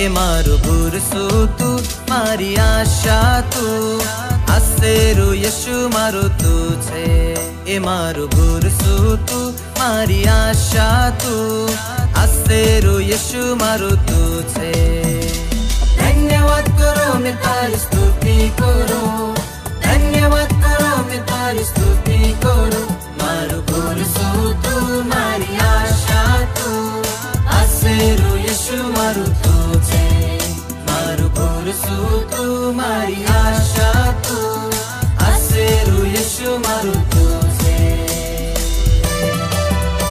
ए मारू भुरसु तू मारी आशा तू आसेरु यशु मारू तू छे ए मारू भुरसु तू मारी आशा तू आसेरु यशु मारू तू छे। धन्यवाद करो मैं तारी स्तुति करो, धन्यवाद करो मैं तारी स्तुति करो। मारू भुरसु तू मारी आशा तू आसेरु यशु मारू तू छे मारू भुरसु तू मारी